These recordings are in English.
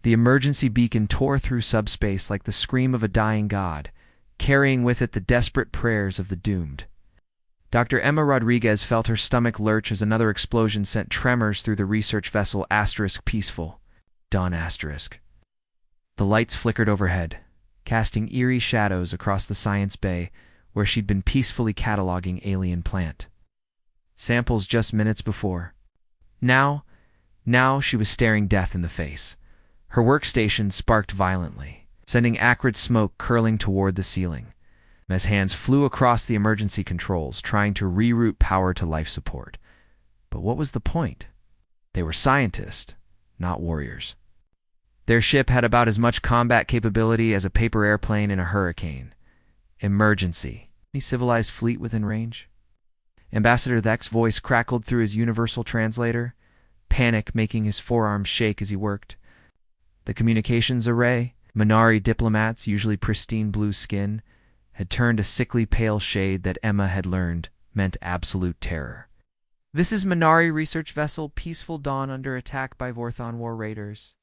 The emergency beacon tore through subspace like the scream of a dying god, carrying with it the desperate prayers of the doomed. Dr. Emma Rodriguez felt her stomach lurch as another explosion sent tremors through the research vessel *Peaceful Dawn*. The lights flickered overhead, casting eerie shadows across the science bay where she'd been peacefully cataloging alien plant samples just minutes before. Now she was staring death in the face. Her workstation sparked violently, sending acrid smoke curling toward the ceiling, as hands flew across the emergency controls, trying to reroute power to life support. But what was the point? They were scientists, not warriors. Their ship had about as much combat capability as a paper airplane in a hurricane. Emergency. Any civilized fleet within range? Ambassador Thek's voice crackled through his universal translator, panic making his forearms shake as he worked. The communications array, Minari diplomats, usually pristine blue skin, had turned a sickly pale shade that Emma had learned meant absolute terror. This is Minari research vessel Peaceful Dawn under attack by Vorthon war raiders.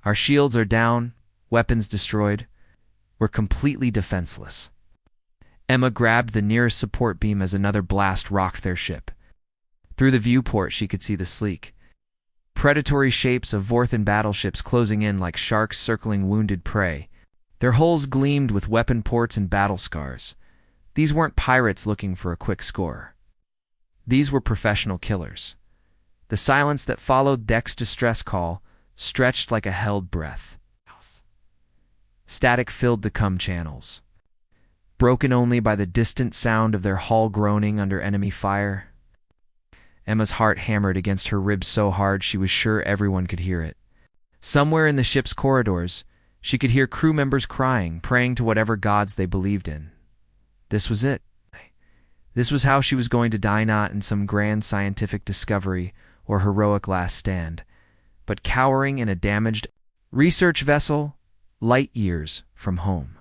Our shields are down, weapons destroyed. We're completely defenseless. Emma grabbed the nearest support beam as another blast rocked their ship. Through the viewport she could see the sleek, predatory shapes of Vorthon battleships closing in like sharks circling wounded prey. Their hulls gleamed with weapon ports and battle scars. These weren't pirates looking for a quick score. These were professional killers. The silence that followed Thek's distress call stretched like a held breath. Static filled the comm channels, broken only by the distant sound of their hull groaning under enemy fire. Emma's heart hammered against her ribs so hard she was sure everyone could hear it. Somewhere in the ship's corridors, she could hear crew members crying, praying to whatever gods they believed in. This was it. This was how she was going to die, not in some grand scientific discovery or heroic last stand, but cowering in a damaged research vessel light years from home.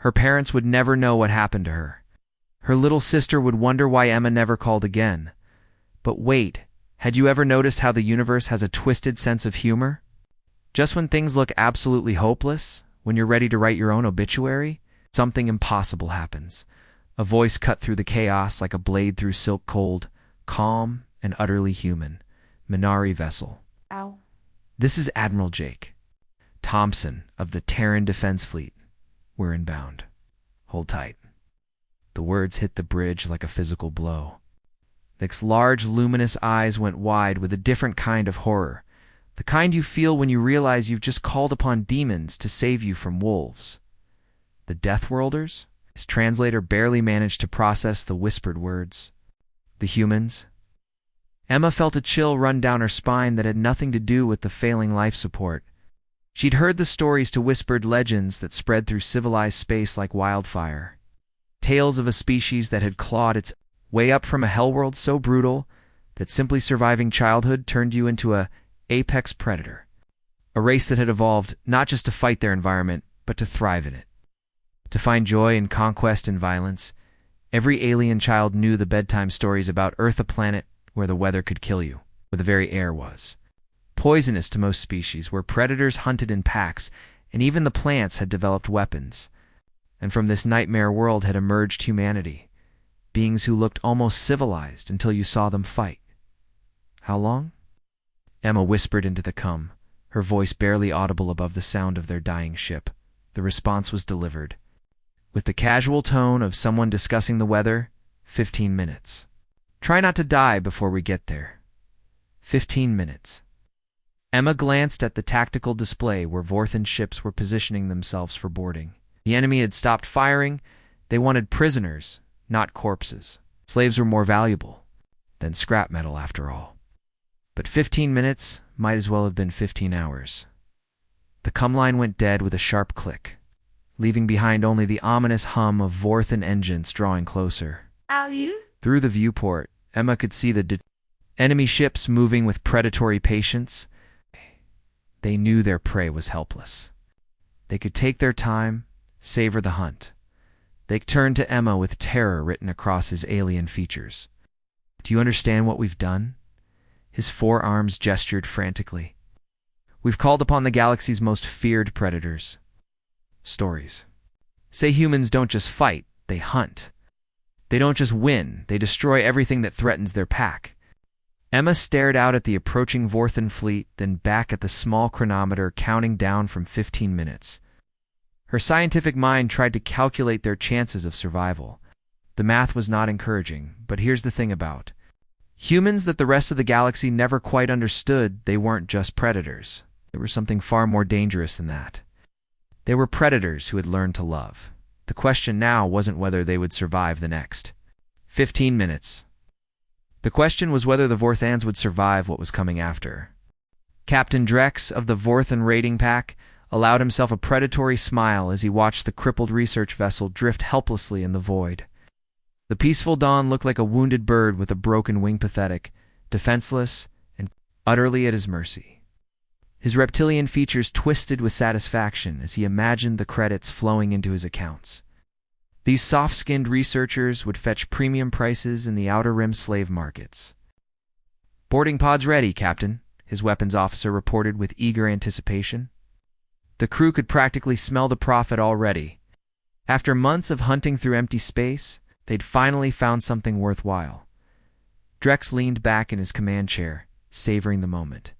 Her parents would never know what happened to her. Her little sister would wonder why Emma never called again. But wait, had you ever noticed how the universe has a twisted sense of humor? Just when things look absolutely hopeless, when you're ready to write your own obituary, something impossible happens. A voice cut through the chaos like a blade through silk, cold, calm, and utterly human. Minari vessel. Ow. This is Admiral Jake Thompson of the Terran Defense Fleet. We're inbound. Hold tight. The words hit the bridge like a physical blow. Thek's large, luminous eyes went wide with a different kind of horror, the kind you feel when you realize you've just called upon demons to save you from wolves. The Deathworlders? His translator barely managed to process the whispered words. The humans? Emma felt a chill run down her spine that had nothing to do with the failing life support. She'd heard the stories to whispered legends that spread through civilized space like wildfire. Tales of a species that had clawed its way up from a hellworld so brutal that simply surviving childhood turned you into a apex predator. A race that had evolved not just to fight their environment, but to thrive in it. To find joy in conquest and violence. Every alien child knew the bedtime stories about Earth, a planet where the weather could kill you, where the very air was poisonous to most species, where predators hunted in packs, and even the plants had developed weapons. And from this nightmare world had emerged humanity, beings who looked almost civilized until you saw them fight. How long? Emma whispered into the comm, her voice barely audible above the sound of their dying ship. The response was delivered, with the casual tone of someone discussing the weather. 15 minutes. Try not to die before we get there. 15 minutes. Emma glanced at the tactical display where Vorthon ships were positioning themselves for boarding. The enemy had stopped firing. They wanted prisoners, not corpses. Slaves were more valuable than scrap metal, after all. But 15 minutes might as well have been 15 hours. The comm line went dead with a sharp click, leaving behind only the ominous hum of Vorthon engines drawing closer. Are you? Through the viewport, Emma could see the enemy ships moving with predatory patience. They knew their prey was helpless. They could take their time, savor the hunt. They turned to Emma with terror written across his alien features. Do you understand what we've done? His forearms gestured frantically. We've called upon the galaxy's most feared predators. Stories say humans don't just fight, they hunt. They don't just win, they destroy everything that threatens their pack. Emma stared out at the approaching Vorthan fleet, then back at the small chronometer counting down from 15 minutes. Her scientific mind tried to calculate their chances of survival. The math was not encouraging, but here's the thing about humans that the rest of the galaxy never quite understood. They weren't just predators. They were something far more dangerous than that. They were predators who had learned to love. The question now wasn't whether they would survive the next 15 minutes. The question was whether the Vorthans would survive what was coming after. Captain Drex of the Vorthan raiding pack allowed himself a predatory smile as he watched the crippled research vessel drift helplessly in the void. The peaceful dawn looked like a wounded bird with a broken wing, pathetic, defenseless, and utterly at his mercy. His reptilian features twisted with satisfaction as he imagined the credits flowing into his accounts. These soft-skinned researchers would fetch premium prices in the Outer Rim slave markets. "Boarding pods ready, Captain," his weapons officer reported with eager anticipation. The crew could practically smell the profit already. After months of hunting through empty space, they'd finally found something worthwhile. Drex leaned back in his command chair, savoring the moment.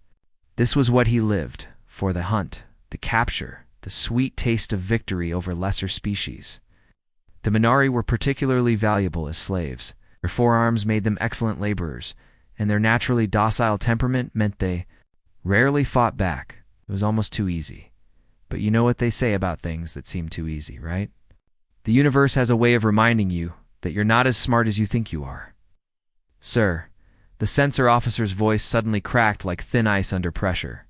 This was what he lived for: the hunt, the capture, the sweet taste of victory over lesser species. The Minari were particularly valuable as slaves. Their forearms made them excellent laborers, and their naturally docile temperament meant they rarely fought back. It was almost too easy. But you know what they say about things that seem too easy, right? The universe has a way of reminding you that you're not as smart as you think you are. "Sir," the sensor officer's voice suddenly cracked like thin ice under pressure.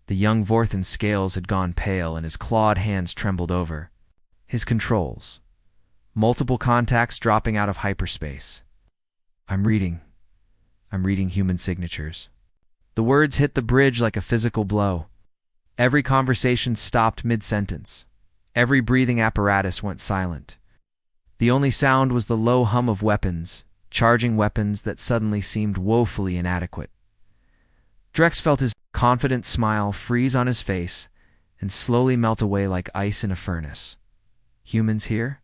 The young Vorthan's scales had gone pale and his clawed hands trembled over his controls. Multiple contacts dropping out of hyperspace. I'm reading human signatures." The words hit the bridge like a physical blow. Every conversation stopped mid-sentence. Every breathing apparatus went silent. The only sound was the low hum of weapons, charging weapons that suddenly seemed woefully inadequate. Drex felt his confident smile freeze on his face and slowly melt away like ice in a furnace. Humans here?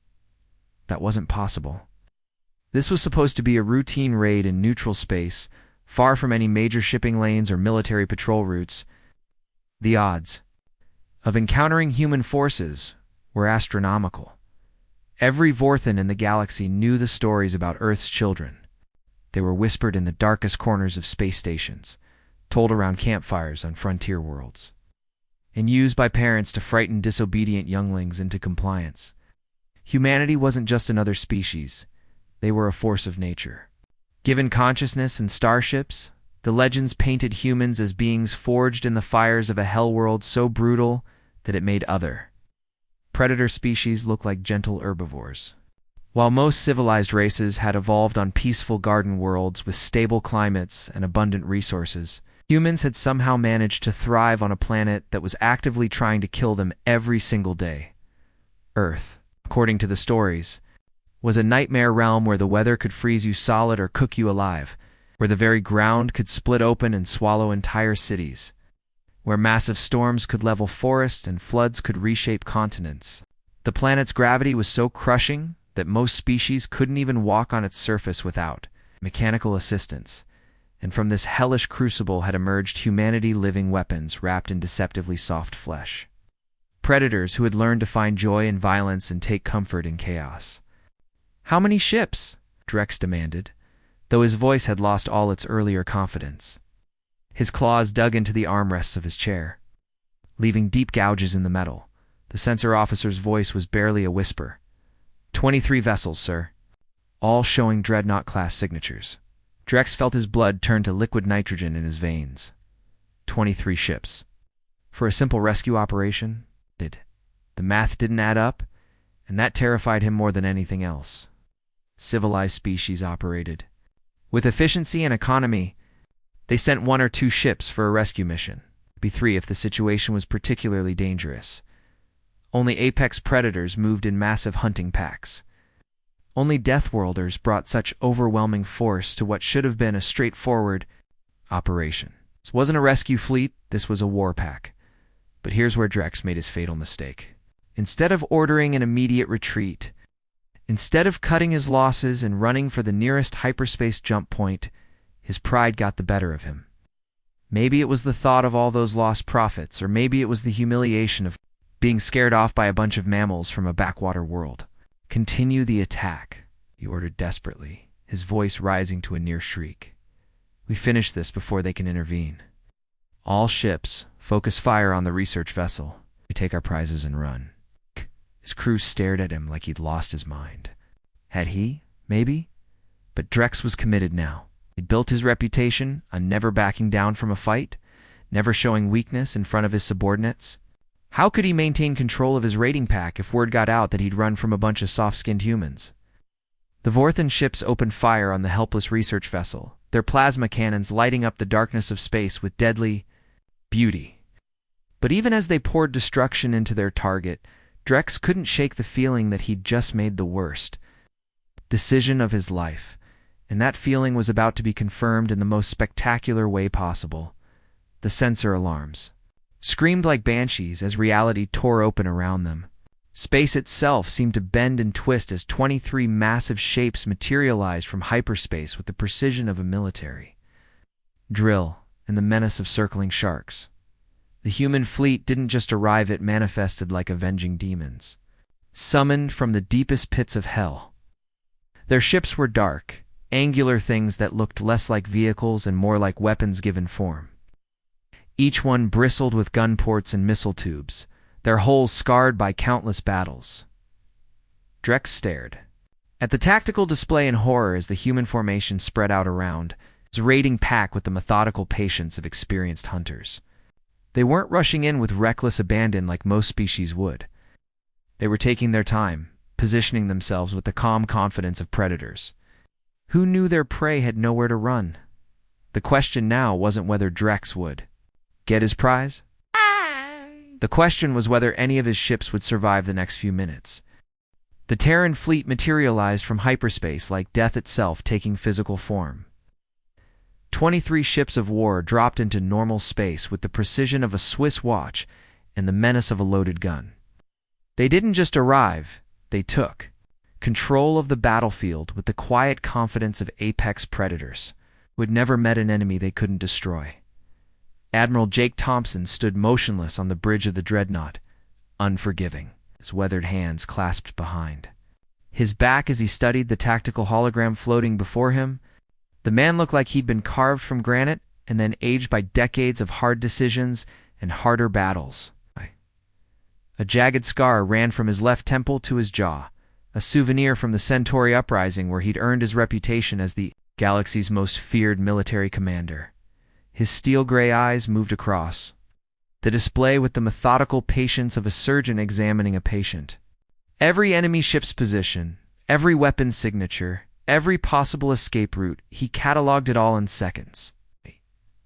That wasn't possible. This was supposed to be a routine raid in neutral space, far from any major shipping lanes or military patrol routes. The odds of encountering human forces were astronomical. Every Vorthan in the galaxy knew the stories about Earth's children. They were whispered in the darkest corners of space stations, told around campfires on frontier worlds, and used by parents to frighten disobedient younglings into compliance. Humanity wasn't just another species. They were a force of nature. Given consciousness and starships, the legends painted humans as beings forged in the fires of a hell world so brutal that it made other predator species look like gentle herbivores. While most civilized races had evolved on peaceful garden worlds with stable climates and abundant resources, humans had somehow managed to thrive on a planet that was actively trying to kill them every single day. Earth, according to the stories, was a nightmare realm where the weather could freeze you solid or cook you alive, where the very ground could split open and swallow entire cities, where massive storms could level forests and floods could reshape continents. The planet's gravity was so crushing that most species couldn't even walk on its surface without mechanical assistance, and from this hellish crucible had emerged humanity-living weapons wrapped in deceptively soft flesh. Predators who had learned to find joy in violence and take comfort in chaos. "How many ships?" Drex demanded, though his voice had lost all its earlier confidence. His claws dug into the armrests of his chair, leaving deep gouges in the metal. The sensor officer's voice was barely a whisper. 23 vessels, sir. All showing Dreadnought-class signatures. Drex felt his blood turn to liquid nitrogen in his veins. 23 ships. For a simple rescue operation? The math didn't add up, and that terrified him more than anything else. Civilized species operated with efficiency and economy. They sent 1 or 2 ships for a rescue mission. It'd be 3 if the situation was particularly dangerous. Only apex predators moved in massive hunting packs. Only Deathworlders brought such overwhelming force to what should have been a straightforward operation. This wasn't a rescue fleet, this was a war pack. But here's where Drex made his fatal mistake. Instead of ordering an immediate retreat, instead of cutting his losses and running for the nearest hyperspace jump point, his pride got the better of him. Maybe it was the thought of all those lost profits, or maybe it was the humiliation of being scared off by a bunch of mammals from a backwater world. "Continue the attack," he ordered desperately, his voice rising to a near shriek. "We finish this before they can intervene. All ships, focus fire on the research vessel. We take our prizes and run." His crew stared at him like he'd lost his mind. Had he? Maybe. But Drex was committed now. He'd built his reputation on never backing down from a fight, never showing weakness in front of his subordinates. How could he maintain control of his raiding pack if word got out that he'd run from a bunch of soft-skinned humans? The Vorthan ships opened fire on the helpless research vessel, their plasma cannons lighting up the darkness of space with deadly beauty. But even as they poured destruction into their target, Drex couldn't shake the feeling that he'd just made the worst decision of his life, and that feeling was about to be confirmed in the most spectacular way possible. The sensor alarms screamed like banshees as reality tore open around them. Space itself seemed to bend and twist as 23 massive shapes materialized from hyperspace with the precision of a military drill and the menace of circling sharks. The human fleet didn't just arrive, it manifested like avenging demons, summoned from the deepest pits of hell. Their ships were dark, angular things that looked less like vehicles and more like weapons given form. Each one bristled with gun ports and missile tubes, their hulls scarred by countless battles. Drex stared at the tactical display in horror as the human formation spread out around, his raiding pack with the methodical patience of experienced hunters. They weren't rushing in with reckless abandon like most species would. They were taking their time, positioning themselves with the calm confidence of predators who knew their prey had nowhere to run. The question now wasn't whether Drex would get his prize. The question was whether any of his ships would survive the next few minutes. The Terran fleet materialized from hyperspace like death itself taking physical form. 23 ships of war dropped into normal space with the precision of a Swiss watch and the menace of a loaded gun. They didn't just arrive, they took control of the battlefield with the quiet confidence of apex predators who had never met an enemy they couldn't destroy. Admiral Jake Thompson stood motionless on the bridge of the dreadnought, unforgiving, his weathered hands clasped behind his back as he studied the tactical hologram floating before him. The man looked like he'd been carved from granite and then aged by decades of hard decisions and harder battles. A jagged scar ran from his left temple to his jaw, a souvenir from the Centauri uprising where he'd earned his reputation as the galaxy's most feared military commander. His steel-gray eyes moved across the display with the methodical patience of a surgeon examining a patient. Every enemy ship's position, every weapon signature, every possible escape route, he cataloged it all in seconds.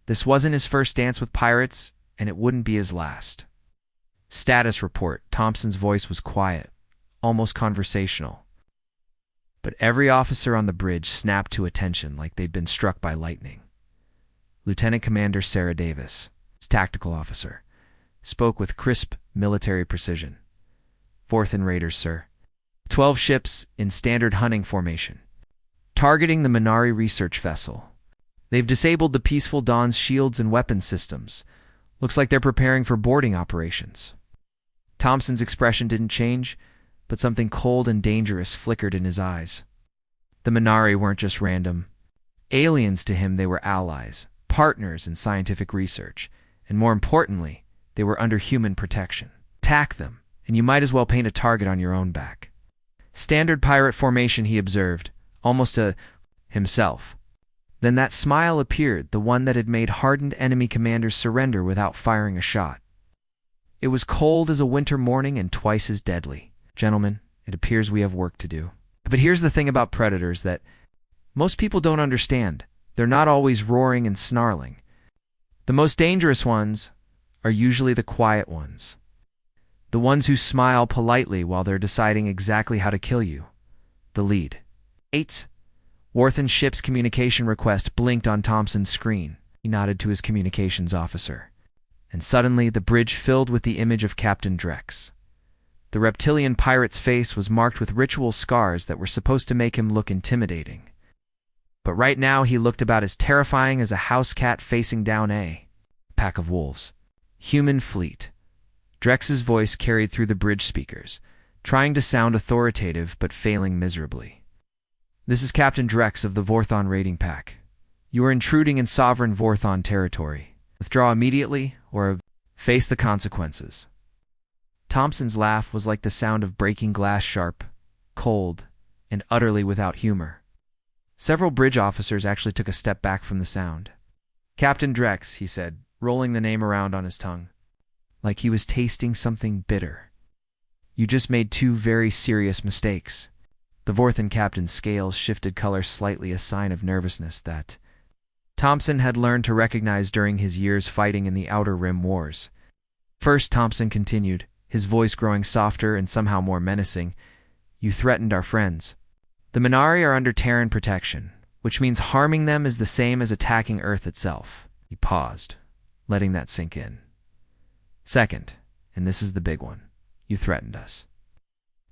This wasn't his first dance with pirates, and it wouldn't be his last. "Status report." Thompson's voice was quiet, almost conversational. But every officer on the bridge snapped to attention like they'd been struck by lightning. Lieutenant Commander Sarah Davis, his tactical officer, spoke with crisp military precision. "Vorthan raiders, sir. 12 ships in standard hunting formation, targeting the Minari research vessel. They've disabled the Peaceful Dawn's shields and weapons systems. Looks like they're preparing for boarding operations." Thompson's expression didn't change, but something cold and dangerous flickered in his eyes. The Minari weren't just random aliens to him, they were allies, partners in scientific research, and more importantly, they were under human protection. Attack them, and you might as well paint a target on your own back. "Standard pirate formation," he observed, almost to himself. Then that smile appeared, the one that had made hardened enemy commanders surrender without firing a shot. It was cold as a winter morning and twice as deadly. "Gentlemen, it appears we have work to do." But here's the thing about predators that most people don't understand. They're not always roaring and snarling. The most dangerous ones are usually the quiet ones. The ones who smile politely while they're deciding exactly how to kill you. The lead. 8. Vorthan ship's communication request blinked on Thompson's screen. He nodded to his communications officer, and suddenly the bridge filled with the image of Captain Drex. The reptilian pirate's face was marked with ritual scars that were supposed to make him look intimidating. But right now he looked about as terrifying as a house cat facing down a pack of wolves. Human fleet. Drex's voice carried through the bridge speakers, trying to sound authoritative but failing miserably. This is Captain Drex of the Vorthon raiding pack. You are intruding in sovereign Vorthon territory. Withdraw immediately or face the consequences. Thompson's laugh was like the sound of breaking glass, sharp, cold, and utterly without humor. Several bridge officers actually took a step back from the sound. Captain Drex, he said, rolling the name around on his tongue, like he was tasting something bitter. You just made two very serious mistakes. The Vorthon captain's scales shifted color slightly, a sign of nervousness that Thompson had learned to recognize during his years fighting in the Outer Rim Wars. First, Thompson continued, his voice growing softer and somehow more menacing, you threatened our friends. The Minari are under Terran protection, which means harming them is the same as attacking Earth itself. He paused, letting that sink in. Second, and this is the big one, you threatened us.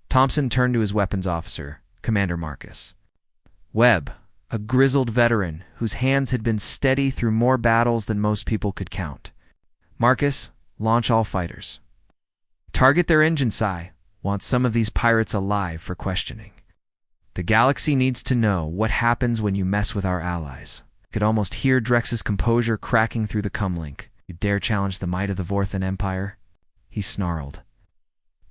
Thompson turned to his weapons officer, Commander Marcus. Webb, a grizzled veteran whose hands had been steady through more battles than most people could count. Marcus, launch all fighters. Target their engine, Sci. Want some of these pirates alive for questioning. The galaxy needs to know what happens when you mess with our allies. Could almost hear Drex's composure cracking through the comlink. You dare challenge the might of the Vorthon Empire? He snarled.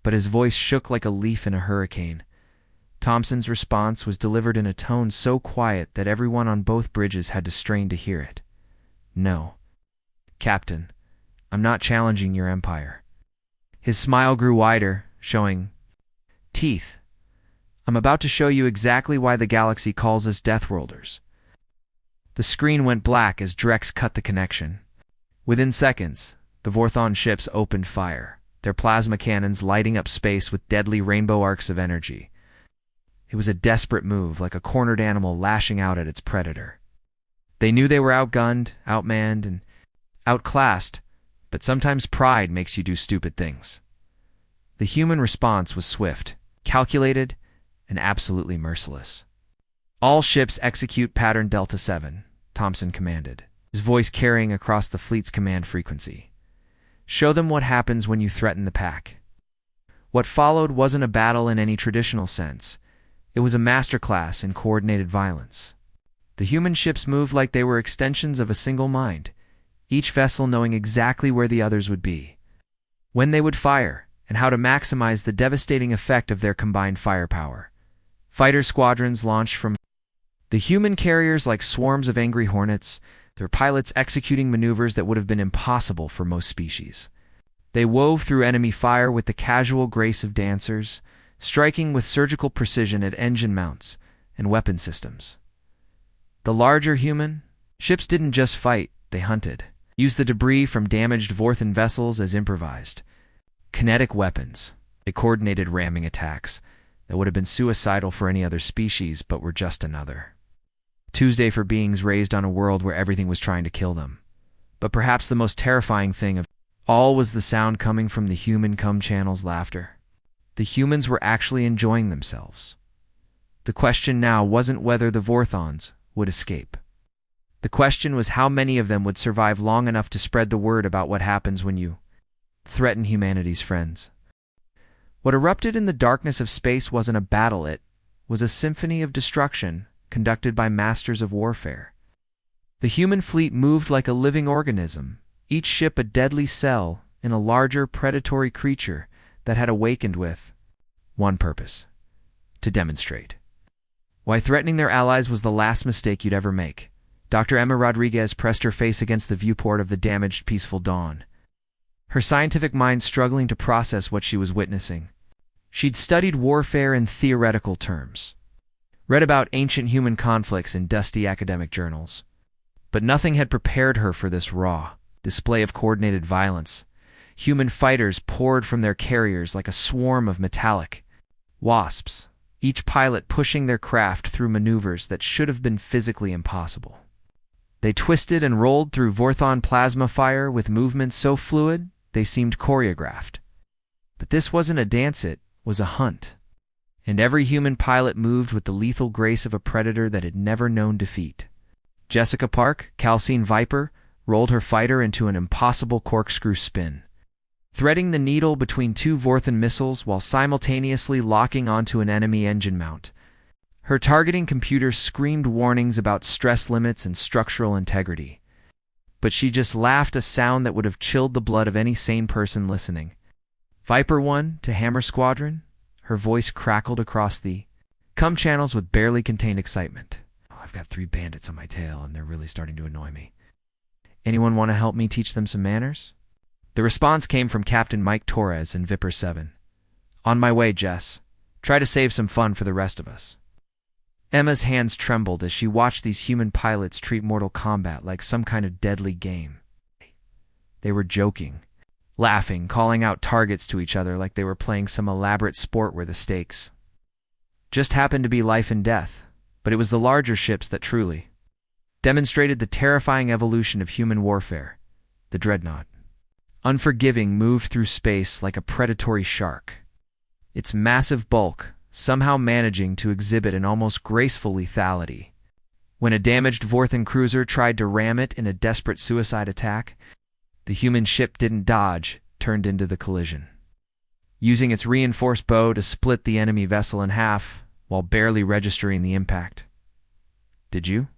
But his voice shook like a leaf in a hurricane. Thompson's response was delivered in a tone so quiet that everyone on both bridges had to strain to hear it. No. Captain, I'm not challenging your empire. His smile grew wider, showing teeth. I'm about to show you exactly why the galaxy calls us Deathworlders. The screen went black as Drex cut the connection. Within seconds, the Vorthon ships opened fire, their plasma cannons lighting up space with deadly rainbow arcs of energy. It was a desperate move, like a cornered animal lashing out at its predator. They knew they were outgunned, outmanned, and outclassed, but sometimes pride makes you do stupid things. The human response was swift, calculated, and absolutely merciless. All ships execute pattern Delta 7, Thompson commanded, his voice carrying across the fleet's command frequency. Show them what happens when you threaten the pack. What followed wasn't a battle in any traditional sense. It was a masterclass in coordinated violence. The human ships moved like they were extensions of a single mind, each vessel knowing exactly where the others would be, when they would fire, and how to maximize the devastating effect of their combined firepower. Fighter squadrons launched from the human carriers like swarms of angry hornets, their pilots executing maneuvers that would have been impossible for most species. They wove through enemy fire with the casual grace of dancers, striking with surgical precision at engine mounts and weapon systems. The larger human ships didn't just fight, they hunted, used the debris from damaged Vorthon vessels as improvised kinetic weapons. They coordinated ramming attacks that would have been suicidal for any other species but were just another Tuesday for beings raised on a world where everything was trying to kill them. But perhaps the most terrifying thing of all was the sound coming from the human cum channel's laughter. The humans were actually enjoying themselves. The question now wasn't whether the Vorthons would escape. The question was how many of them would survive long enough to spread the word about what happens when you threaten humanity's friends. What erupted in the darkness of space wasn't a battle, it was a symphony of destruction conducted by masters of warfare. The human fleet moved like a living organism, each ship a deadly cell in a larger predatory creature that had awakened with one purpose: to demonstrate why threatening their allies was the last mistake you'd ever make. Dr. Emma Rodriguez pressed her face against the viewport of the damaged, peaceful dawn, her scientific mind struggling to process what she was witnessing. She'd studied warfare in theoretical terms, read about ancient human conflicts in dusty academic journals, but nothing had prepared her for this raw display of coordinated violence. Human fighters poured from their carriers like a swarm of metallic wasps, each pilot pushing their craft through maneuvers that should have been physically impossible. They twisted and rolled through Vorthon plasma fire with movements so fluid they seemed choreographed. But this wasn't a dance, it was a hunt. And every human pilot moved with the lethal grace of a predator that had never known defeat. Jessica Park, Calcine Viper, rolled her fighter into an impossible corkscrew spin, threading the needle between two Vorthon missiles while simultaneously locking onto an enemy engine mount. Her targeting computer screamed warnings about stress limits and structural integrity. But she just laughed, a sound that would have chilled the blood of any sane person listening. Viper 1 to Hammer Squadron, her voice crackled across the channels with barely contained excitement. Oh, I've got 3 bandits on my tail, and they're really starting to annoy me. Anyone want to help me teach them some manners? The response came from Captain Mike Torres in Viper 7. On my way, Jess. Try to save some fun for the rest of us. Emma's hands trembled as she watched these human pilots treat Mortal Kombat like some kind of deadly game. They were joking, laughing, calling out targets to each other like they were playing some elaborate sport where the stakes just happened to be life and death. But it was the larger ships that truly demonstrated the terrifying evolution of human warfare. The Dreadnought, unforgiving, moved through space like a predatory shark, its massive bulk somehow managing to exhibit an almost graceful lethality. When a damaged Vorthon cruiser tried to ram it in a desperate suicide attack, the human ship didn't dodge, turned into the collision, using its reinforced bow to split the enemy vessel in half while barely registering the impact. Did you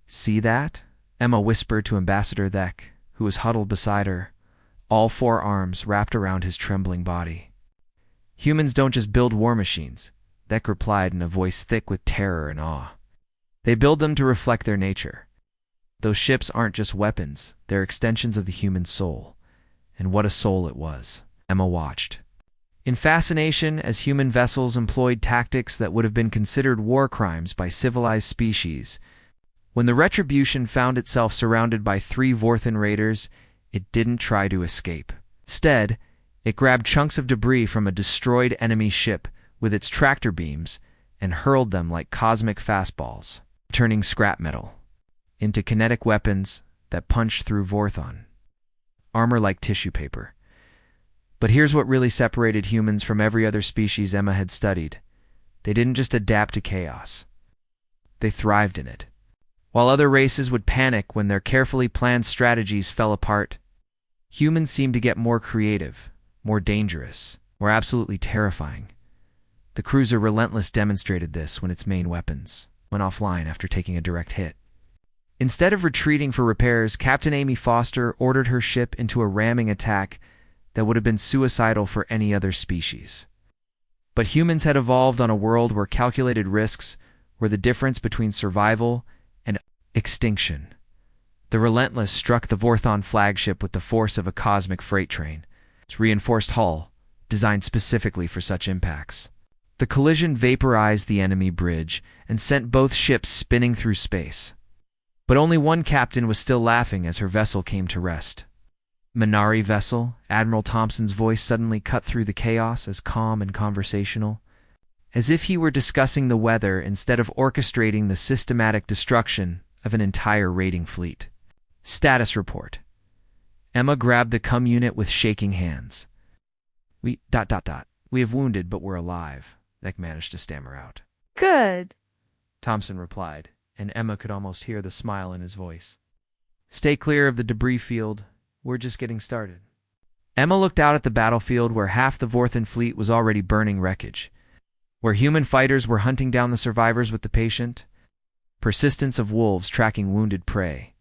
see that? Emma whispered to Ambassador Thek, who was huddled beside her, all 4 arms wrapped around his trembling body. Humans don't just build war machines, Thek replied in a voice thick with terror and awe. They build them to reflect their nature. Those ships aren't just weapons, they're extensions of the human soul. And what a soul it was. Emma watched in fascination as human vessels employed tactics that would have been considered war crimes by civilized species. When the Retribution found itself surrounded by 3 Vorthon raiders, it didn't try to escape. Instead, it grabbed chunks of debris from a destroyed enemy ship with its tractor beams and hurled them like cosmic fastballs, turning scrap metal into kinetic weapons that punched through Vorthon armor like tissue paper. But here's what really separated humans from every other species Emma had studied. They didn't just adapt to chaos. They thrived in it. While other races would panic when their carefully planned strategies fell apart, humans seemed to get more creative, more dangerous, more absolutely terrifying. The cruiser Relentless demonstrated this when its main weapons went offline after taking a direct hit. Instead of retreating for repairs, Captain Amy Foster ordered her ship into a ramming attack that would have been suicidal for any other species. But humans had evolved on a world where calculated risks were the difference between survival and extinction. The Relentless struck the Vorthon flagship with the force of a cosmic freight train, its reinforced hull designed specifically for such impacts. The collision vaporized the enemy bridge and sent both ships spinning through space. But only one captain was still laughing as her vessel came to rest. Minari vessel, Admiral Thompson's voice suddenly cut through the chaos as calm and conversational, as if he were discussing the weather instead of orchestrating the systematic destruction of an entire raiding fleet. Status report. Emma grabbed the comm unit with shaking hands. We have wounded, but we're alive, Thek managed to stammer out. Good, Thompson replied, and Emma could almost hear the smile in his voice. Stay clear of the debris field. We're just getting started. Emma looked out at the battlefield where half the Vorthon fleet was already burning wreckage, where human fighters were hunting down the survivors with the patient persistence of wolves tracking wounded prey.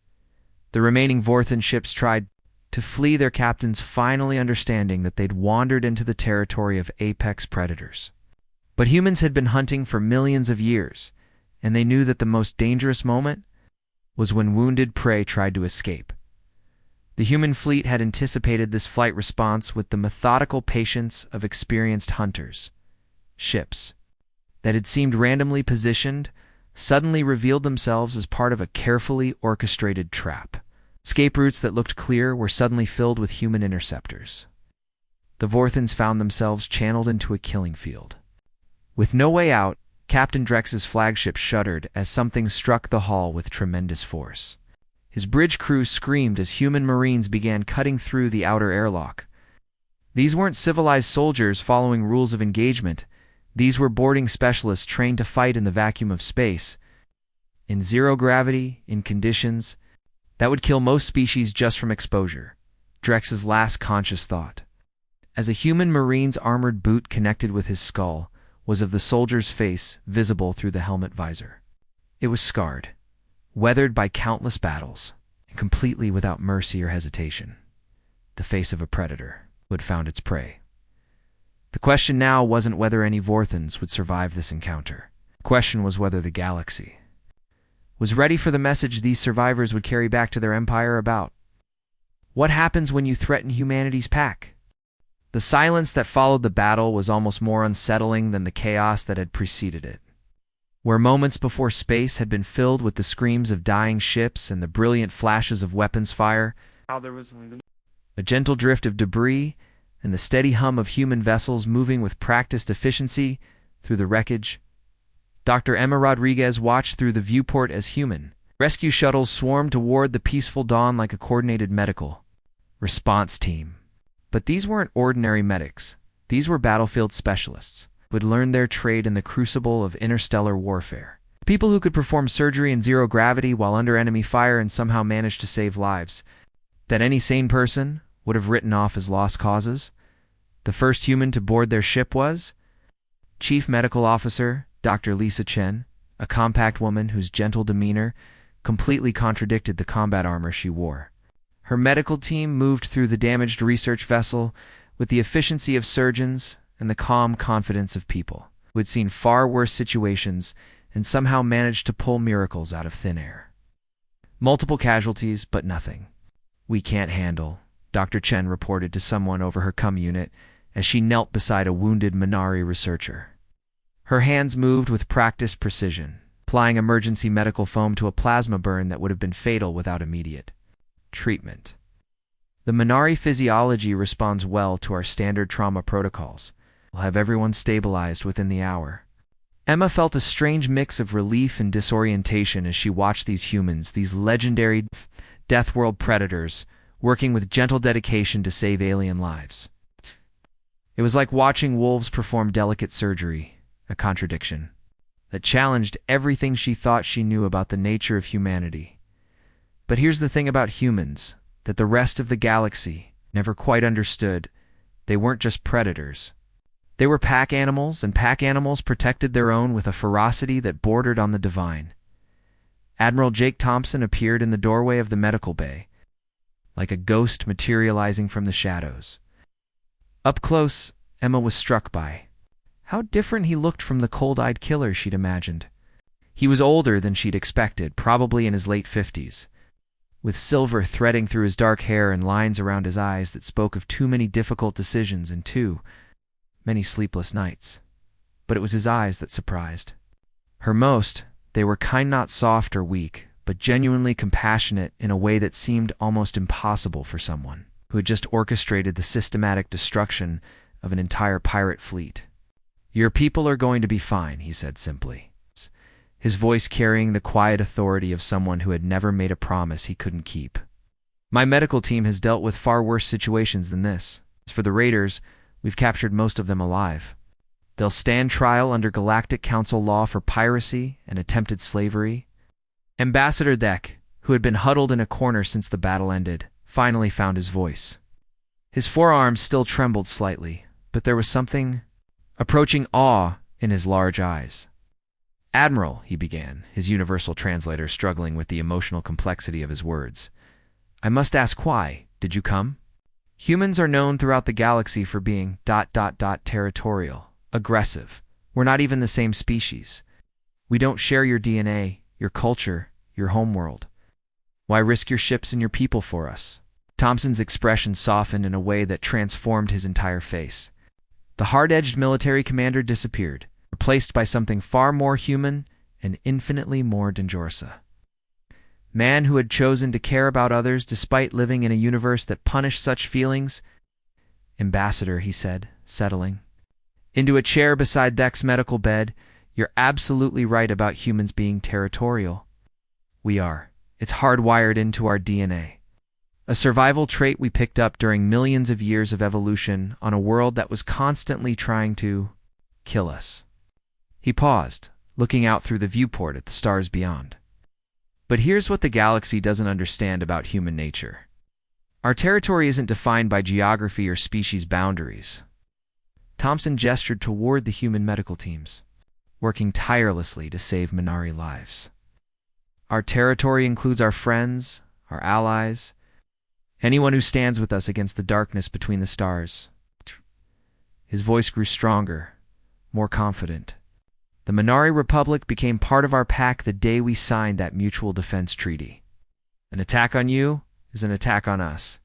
The remaining Vorthon ships tried to flee their captains, finally understanding that they'd wandered into the territory of apex predators. But humans had been hunting for millions of years, and they knew that the most dangerous moment was when wounded prey tried to escape. The human fleet had anticipated this flight response with the methodical patience of experienced hunters. Ships that had seemed randomly positioned suddenly revealed themselves as part of a carefully orchestrated trap. Escape routes that looked clear were suddenly filled with human interceptors. The Vorthons found themselves channeled into a killing field. With no way out, Captain Drex's flagship shuddered as something struck the hull with tremendous force. His bridge crew screamed as human Marines began cutting through the outer airlock. These weren't civilized soldiers following rules of engagement. These were boarding specialists trained to fight in the vacuum of space, in zero gravity, in conditions that would kill most species just from exposure. Drex's last conscious thought, as a human Marine's armored boot connected with his skull, was of the soldier's face visible through the helmet visor. It was scarred, weathered by countless battles, and completely without mercy or hesitation. The face of a predator who had found its prey. The question now wasn't whether any Vorthans would survive this encounter. The question was whether the galaxy was ready for the message these survivors would carry back to their empire about. What happens when you threaten humanity's pack? The silence that followed the battle was almost more unsettling than the chaos that had preceded it. Where moments before space had been filled with the screams of dying ships and the brilliant flashes of weapons fire, a gentle drift of debris, and the steady hum of human vessels moving with practiced efficiency through the wreckage, Dr. Emma Rodriguez watched through the viewport as human. Rescue shuttles swarmed toward the peaceful dawn like a coordinated medical response team. But these weren't ordinary medics. These were battlefield specialists who had learned their trade in the crucible of interstellar warfare. People who could perform surgery in zero gravity while under enemy fire and somehow manage to save lives that any sane person would have written off as lost causes. The first human to board their ship was Chief Medical Officer Dr. Lisa Chen, a compact woman whose gentle demeanor completely contradicted the combat armor she wore. Her medical team moved through the damaged research vessel with the efficiency of surgeons and the calm confidence of people who had seen far worse situations and somehow managed to pull miracles out of thin air. Multiple casualties, but nothing we can't handle, Dr. Chen reported to someone over her comm unit as she knelt beside a wounded Minari researcher. Her hands moved with practiced precision, applying emergency medical foam to a plasma burn that would have been fatal without immediate treatment. The Minari physiology responds well to our standard trauma protocols. We'll have everyone stabilized within the hour. Emma felt a strange mix of relief and disorientation as she watched these humans, these legendary Deathworld predators, working with gentle dedication to save alien lives. It was like watching wolves perform delicate surgery, a contradiction that challenged everything she thought she knew about the nature of humanity. But here's the thing about humans that the rest of the galaxy never quite understood. They weren't just predators. They were pack animals, and pack animals protected their own with a ferocity that bordered on the divine. Admiral Jake Thompson appeared in the doorway of the medical bay, like a ghost materializing from the shadows. Up close, Emma was struck by how different he looked from the cold-eyed killer she'd imagined. He was older than she'd expected, probably in his late 50s, with silver threading through his dark hair and lines around his eyes that spoke of too many difficult decisions and too many sleepless nights. But it was his eyes that surprised her most. They were kind, not soft or weak, but genuinely compassionate in a way that seemed almost impossible for someone who had just orchestrated the systematic destruction of an entire pirate fleet. "Your people are going to be fine," he said simply, his voice carrying the quiet authority of someone who had never made a promise he couldn't keep. "My medical team has dealt with far worse situations than this. As for the raiders, we've captured most of them alive. They'll stand trial under Galactic Council law for piracy and attempted slavery." Ambassador Deck, who had been huddled in a corner since the battle ended, finally found his voice. His forearms still trembled slightly, but there was something approaching awe in his large eyes. "Admiral," he began, his universal translator struggling with the emotional complexity of his words, "I must ask why did you come? Humans are known throughout the galaxy for being ... territorial, aggressive. We're not even the same species. We don't share your DNA, your culture, your homeworld. Why risk your ships and your people for us?" Thompson's expression softened in a way that transformed his entire face. The hard-edged military commander disappeared, replaced by something far more human and infinitely more dangerous. Man who had chosen to care about others despite living in a universe that punished such feelings. "Ambassador," he said, settling into a chair beside Deck's medical bed, "you're absolutely right about humans being territorial. We are. It's hardwired into our DNA. A survival trait we picked up during millions of years of evolution on a world that was constantly trying to kill us. He paused, looking out through the viewport at the stars beyond. But here's what the galaxy doesn't understand about human nature. Our territory isn't defined by geography or species boundaries. Thompson gestured toward the human medical teams, working tirelessly to save Minari lives. Our territory includes our friends, our allies, anyone who stands with us against the darkness between the stars. His voice grew stronger, more confident. The Minari Republic became part of our pack the day we signed that mutual defense treaty. An attack on you is an attack on us.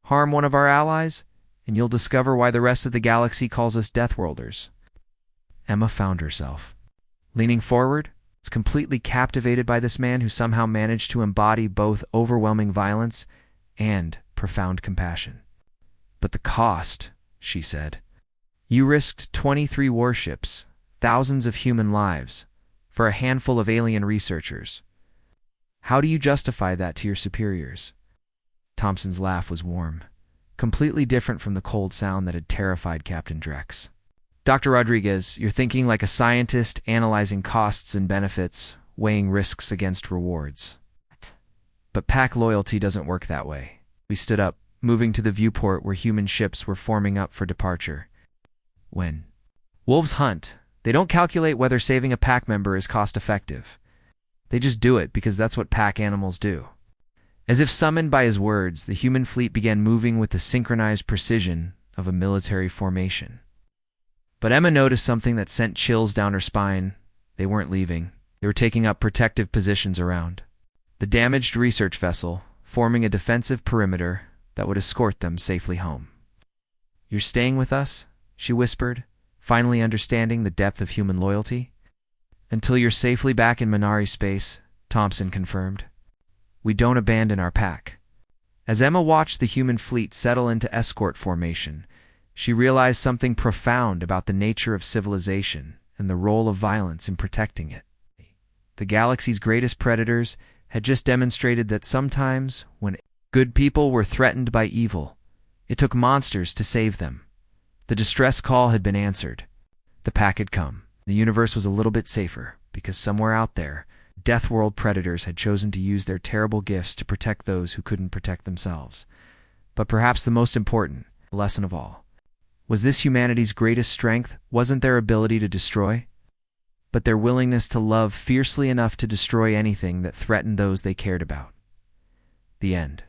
Harm one of our allies, and you'll discover why the rest of the galaxy calls us Deathworlders. Emma found herself leaning forward, completely captivated by this man who somehow managed to embody both overwhelming violence and profound compassion. But the cost, she said. You risked 23 warships, thousands of human lives, for a handful of alien researchers. How do you justify that to your superiors? Thompson's laugh was warm, completely different from the cold sound that had terrified Captain Drex. Dr. Rodriguez, you're thinking like a scientist analyzing costs and benefits, weighing risks against rewards. But pack loyalty doesn't work that way. We stood up, moving to the viewport where human ships were forming up for departure. When wolves hunt, they don't calculate whether saving a pack member is cost-effective. They just do it because that's what pack animals do. As if summoned by his words, the human fleet began moving with the synchronized precision of a military formation. But Emma noticed something that sent chills down her spine. They weren't leaving. They were taking up protective positions around the damaged research vessel, forming a defensive perimeter that would escort them safely home. You're staying with us? She whispered, finally understanding the depth of human loyalty. Until you're safely back in Minari space, Thompson confirmed. We don't abandon our pack. As Emma watched the human fleet settle into escort formation, she realized something profound about the nature of civilization and the role of violence in protecting it. The galaxy's greatest predators had just demonstrated that sometimes, when good people were threatened by evil, it took monsters to save them. The distress call had been answered. The pack had come. The universe was a little bit safer, because somewhere out there, Deathworld predators had chosen to use their terrible gifts to protect those who couldn't protect themselves. But perhaps the most important lesson of all was this: humanity's greatest strength wasn't their ability to destroy, but their willingness to love fiercely enough to destroy anything that threatened those they cared about. The end.